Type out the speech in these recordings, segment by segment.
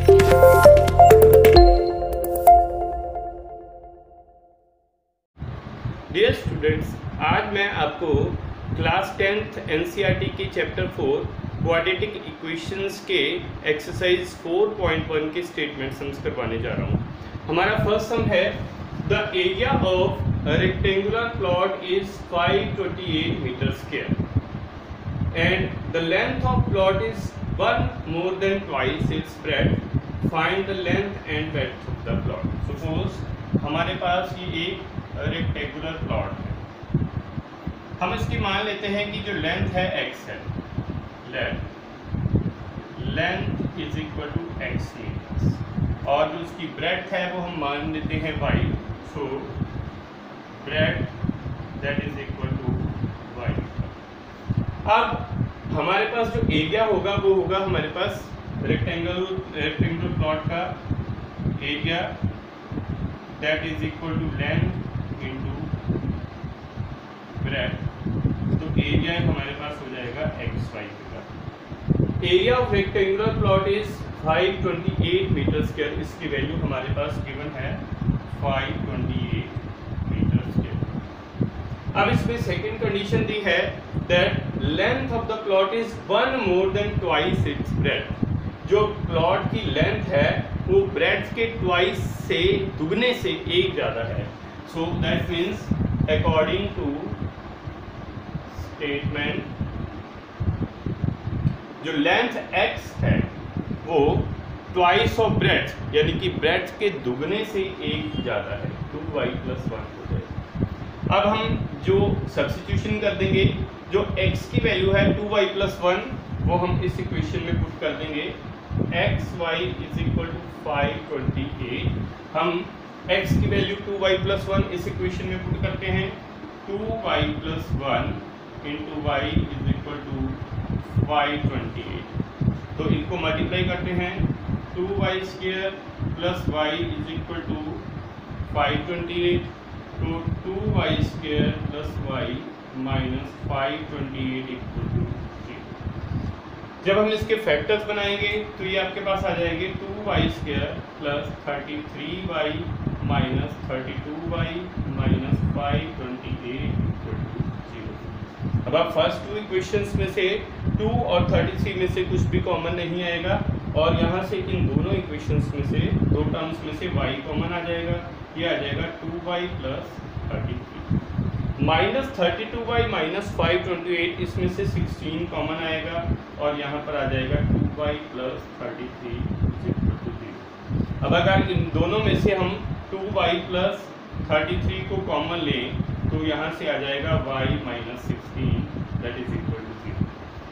Dear students, आज मैं आपको क्लास 10th एनसीईआरटी के चैप्टर 4 क्वाड्रेटिक इक्वेशंस के एक्सरसाइज 4.1 के स्टेटमेंट सम्स करवाने जा रहा हूँ। हमारा फर्स्ट सम है the area of rectangular plot is 528 metre square and the length of plot is 1 more than twice its breadth. Find the length and breadth of the plot. Suppose हमारे पास ये एक rectangular plot है। हम इसकी मान लेते हैं कि जो लेंथ है x है, length is equal to x meters, और जो उसकी ब्रेड्थ है वो हम मान लेते हैं y। So breadth that is equal to y। अब हमारे पास जो एरिया होगा वो होगा हमारे पास रेक्टेंगुलर प्लॉट का area that is equal to length into breadth. तो एरिया हमारे पास हो जाएगा xy का। Area of rectangular plot is 528 metre square. इसकी वैल्यू हमारे पास गिवन है 528 मीटर स्क्वायर। अब इसमें सेकंड कंडीशन दी है that length of the plot is 1 more than twice its breadth। जो प्लॉट की लेंथ है वो ब्रेड्थ के ट्वाइस से, दुगने से एक ज़्यादा है। So that means according to statement जो लेंथ x है वो ट्वाइस ऑफ ब्रेड्थ यानी कि ब्रेड्थ के दुगने से एक ज़्यादा है, 2y + 1 हो जाएगा। अब हम जो सब्स्टिट्यूशन कर देंगे, जो x की वैल्यू है 2y + 1 वो हम इस इक्वेशन में पुट कर देंगे। xy is equal to 528। हम x की वैल्यू 2y + 1 इस इक्वेशन में पुट करते हैं। 2y + 1 into y is equal to 528। तो इनको मल्टीप्लाई करते हैं। 2y² + y is equal to 528। तो 2y² + y - 528 इक्वल टू 0। जब हम इसके फैक्टर्स बनाएंगे तो ये आपके पास आ जाएंगे 2y² + 33y - 32y - 528 equal to 0। अब आप फर्स्ट टू इक्वेशंस में से 2 और 33 में से कुछ भी कॉमन नहीं आएगा, और यहाँ से इन दोनों इक्वेशंस में से, दो टर्म्स में से y कॉमन आ जाएगा। ये आ जाएगा 2y + 33 -32y - 528, इसमें से 16 कॉमन आएगा, और यहाँ पर आ जाएगा 2y + 33 = 0। अब अगर इन दोनों में से हम 2y + 33 को कॉमन लें तो यहाँ से आ जाएगा y - 16 that is equal to 0।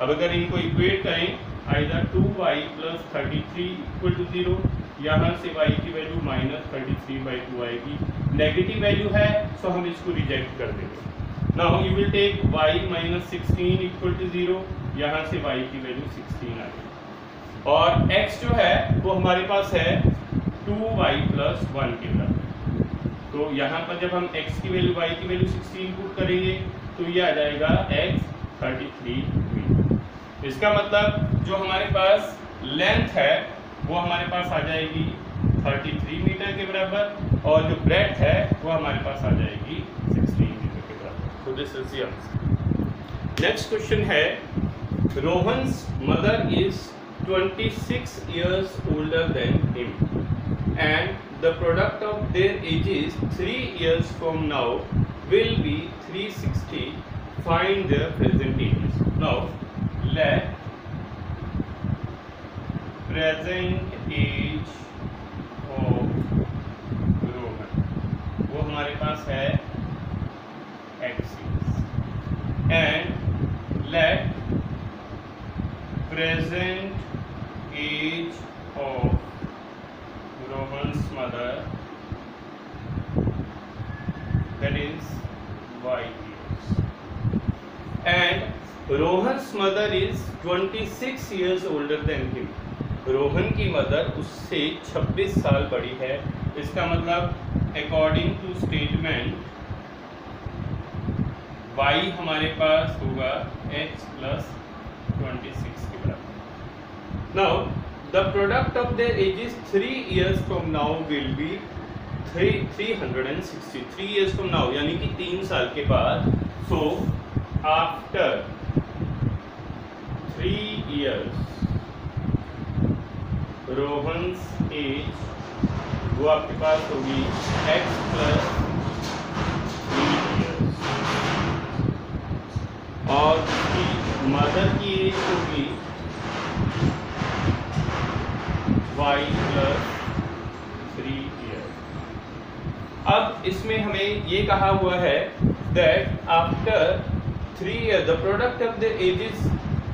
अब अगर इनको इक्वेट करें, आइदर 2y + 33 इक्वल टू 0, यहाँ से y की वैल्यू -33/2 आएगी। नेगेटिव वैल्यू है सो हम इसको रिजेक्ट कर देंगे। Now you will take y - 16 equal to 0, यहाँ से y की वैल्यू 16 आ गई, और x जो है वो हमारे पास है 2y + 1 के बराबर। तो यहाँ पर जब हम x की वैल्यू, y की वैल्यू 16 पुट करेंगे तो ये आ जाएगा x 33 मीटर। इसका मतलब जो हमारे पास लेंथ है वो हमारे पास आ जाएगी 33 मीटर के बराबर, और जो ब्रेड्थ है वो हमारे पास आ जाएगी 16 मीटर के बराबर। So this is the answer. Next question है Rohan's mother is 26 years older than him and the product of their ages 3 years from now will be 360. Find their present ages. Now let present age of Rohan, वो हमारे पास है x and let present age of Rohan's mother that is y years, and Rohan's mother is 26 years older than him. Rohan की mother उससे 26 साल बड़ी है। इसका मतलब अकॉर्डिंग टू स्टेटमेंट y हमारे पास होगा h + 26 के बराबर। Now the product of their ages 3 years from now will be 360 3 years from now, यानी कि 3 साल के बाद. So after 3 years Rohan's age वो आपके पास होगी x प्लस 3 years और उसकी मदर की एज होगी y प्लस 3 years. अब इसमें हमें ये कहा हुआ है that after 3 years the product of the ages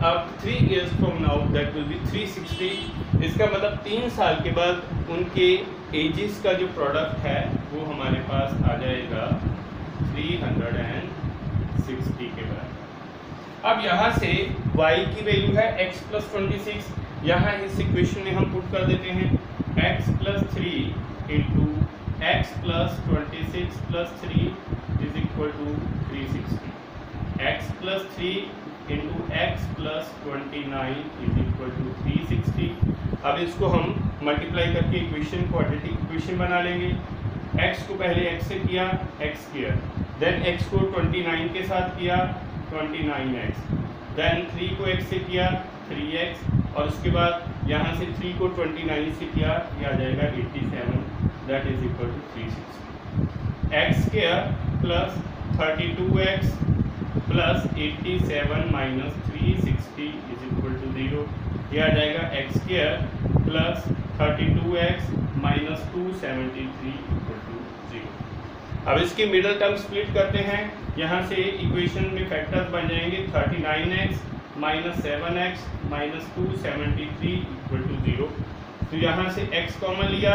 अब 3 years from now that will be 360. इसका मतलब 3 साल के बाद उनके एजेस का जो प्रोडक्ट है वो हमारे पास आ जाएगा 360 के बाद. अब यहाँ से y की वैल्यू है x प्लस 26. यहाँ इस इक्वेशन में हम पुट कर देते हैं x plus 3 into x plus 26 plus 3 is equal to 360. x plus 3 into x plus 29 is equal to 360. अब इसको हम मल्टीप्लाई करके इक्वेशन क्वाड्रेटिक इक्वेशन बना लेंगे. x को पहले x से किया x किया, देन x को 29 के साथ किया 29x, देन 3 को x से किया 3x और उसके बाद यहाँ से 3 को 29 से किया ये आ जाएगा 87 that is equal to 360. x square plus 32x plus 87 minus 360 is equal to 0. ये आ जाएगा x square plus 32x minus 273 equal to 0. अब इसकी मिडल टर्म स्प्लिट करते हैं. यहाँ से इक्वेशन में फैक्टर्स बन जाएंगे 39x minus 7x minus 273 equal to 0. तो यहाँ से x कॉमन लिया,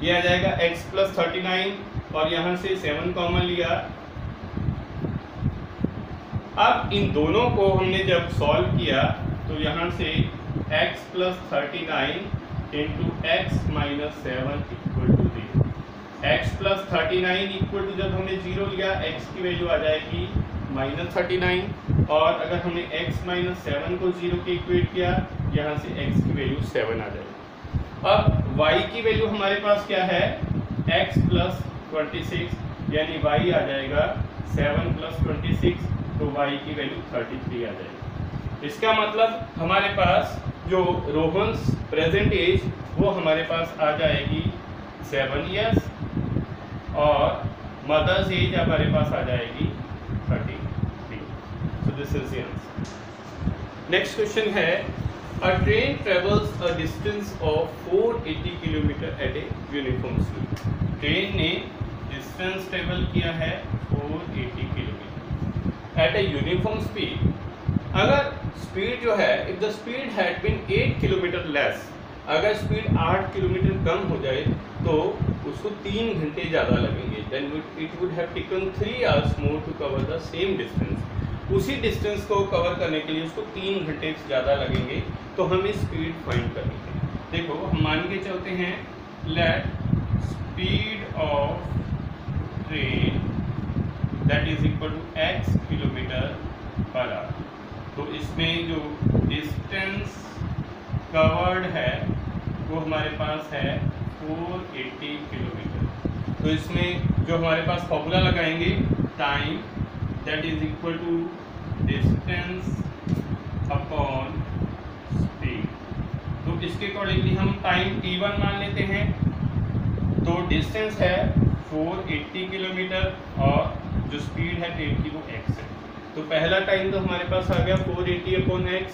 ये आ जाएगा x प्लस 39 और यहाँ से 7 कॉमन लिया. अब इन दोनों को हमने जब सॉल्व किया तो यहाँ से x plus 39 into x minus 7 equal to 0. x plus 39 equal to जब हमने 0 लिया x की वैल्यू आ जाएगी माइनस 39 और अगर हमने x माइनस 7 को 0 के इक्वेट किया यहाँ से x की वैल्यू 7 आ जाएगी. अब y की वैल्यू हमारे पास क्या है x प्लस 26 यानी y आ जाएगा 7 प्लस 26 तो y की वैल्यू 33 आ जाएगी. इसका मतलब हमारे पास जो रोहन्स प्रेजेंट एज वो हमारे पास आ जाएगी 7 इयर्स और मदर्स एज हमारे पास आ जाएगी 33. So this is the answer. Next question है a train travels a distance of 480 kilometre at a uniform speed. Train ने डिस्टेंस ट्रेवल किया है 480 kilometre at a uniform speed. अगर स्पीड जो है if the speed had been 8 kilometre less, अगर speed 8 kilometre कम हो जाए तो उसको 3 घंटे ज़्यादा लगेंगे. Then it would have taken 3 hours more to cover the same distance. उसी डिस्टेंस को कवर करने के लिए उसको 3 घंटे ज़्यादा लगेंगे. तो हमें स्पीड फाइंड करनी है. देखो हम मान के चलते हैं let speed of train that is equal to x kilometre per hour. तो इसमें जो डिस्टेंस कवर्ड है वो हमारे पास है 480 किलोमीटर. तो इसमें जो हमारे पास फॉर्मूला लगाएंगे time that is equal to distance upon speed. तो इसके अकॉर्डिंगली हम टाइम t1 मान लेते हैं. तो डिस्टेंस है 480 किलोमीटर और जो स्पीड है ट्रेन की वो x है. तो पहला टाइम तो हमारे पास आ गया 480 अपॉन x.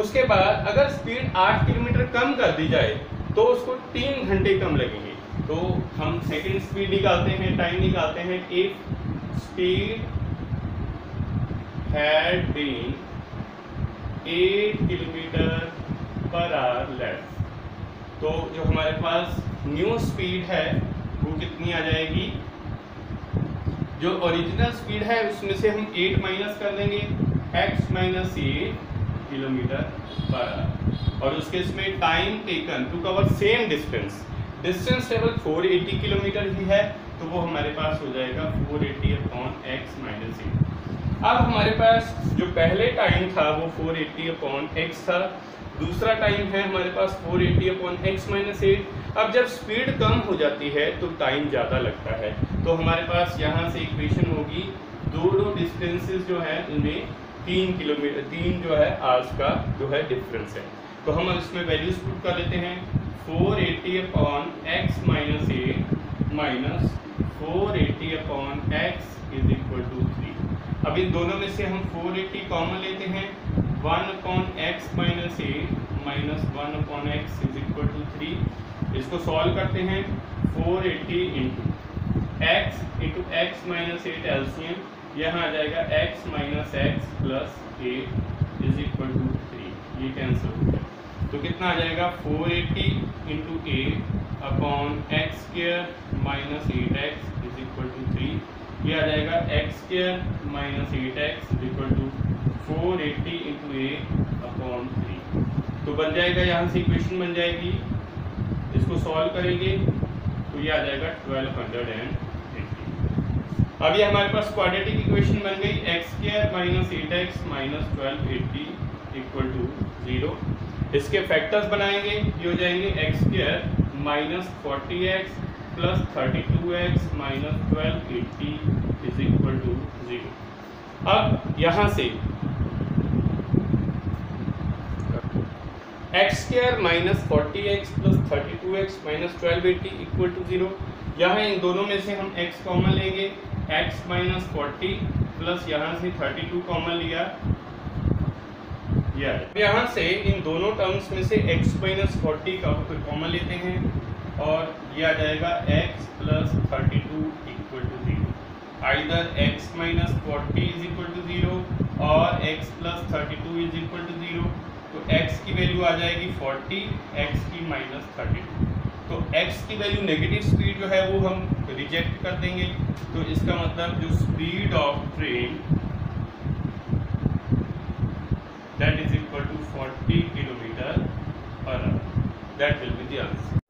उसके बाद अगर स्पीड 8 किलोमीटर कम कर दी जाए तो उसको 3 घंटे कम लगेंगे. तो हम सेकंड स्पीड निकालते हैं, टाइम निकालते हैं. If speed had been 8 kilometre per hour less, तो जो हमारे पास न्यू स्पीड है वो कितनी आ जाएगी. जो ओरिजिनल स्पीड है उसमें से हम 8 माइनस कर देंगे x minus 8 kilometre per hour. और उसके इसमें time taken to cover same distance travel 480 kilometre ही है तो वो हमारे पास हो जाएगा 480 अपॉन x माइनस 8. अब हमारे पास जो पहले टाइम था वो 480 अपॉन x था दूसरा टाइम है हमारे पास 480/x-8। अब जब स्पीड कम हो जाती है तो टाइम ज़्यादा लगता है, तो हमारे पास यहाँ से इक्वेशन होगी, दोनों डिस्टेंसेस जो है इनमें 3 जो है आवर्स का जो है डिफरेंस है। तो हम अब इसमें वैल्यूज पुट कर लेते हैं। 480/x-8 minus 480/x is equal to 3। अब इन दोनों में से हम 480 कॉमन लेते हैं। 1/x-8 minus 1/x is equal to 3। इसको सॉल्व करते हैं। 480 इंटू x माइनस 8 एलसीएम, यहाँ आ जाएगा x minus x plus 8 is equal to 3। ये कैंसिल हो गया, तो कितना आ जाएगा 480 into 8/x² minus 8x is equal to 3। ये आ जाएगा x² minus 8x is equal to 480 into 8/3। तो बन जाएगा, यहाँ से इक्वेशन बन जाएगी, इसको सॉल्व करेंगे तो ये आ जाएगा 1280। अब ये हमारे पास क्वाड्रेटिक इक्वेशन बन गई। x² minus 8x minus 1280 equal to 0। इसके फैक्टर्स बनाएंगे, ये हो जाएंगे x² minus 40x plus 32x minus 1280 is equal to 0। अब यहाँ से x² minus 40x plus 32x minus 1280 equal to 0। यहाँ इन दोनों में से हम x कॉमन लेंगे, x माइनस 40 प्लस यहाँ से 32 कॉमन लिया, यहाँ से इन दोनों टर्म्स में से x माइनस 40 का कॉमन लेते हैं और ये आ जाएगा x plus 32 equal to 0। Either x minus 40 is equal to 0 और x plus 32 is equal to 0। तो x की वैल्यू आ जाएगी 40, x की माइनस 32। तो x की वैल्यू नेगेटिव स्पीड जो है वो हम रिजेक्ट कर देंगे, तो इसका मतलब जो speed of train that is equal to 40 km/h. That will be the answer.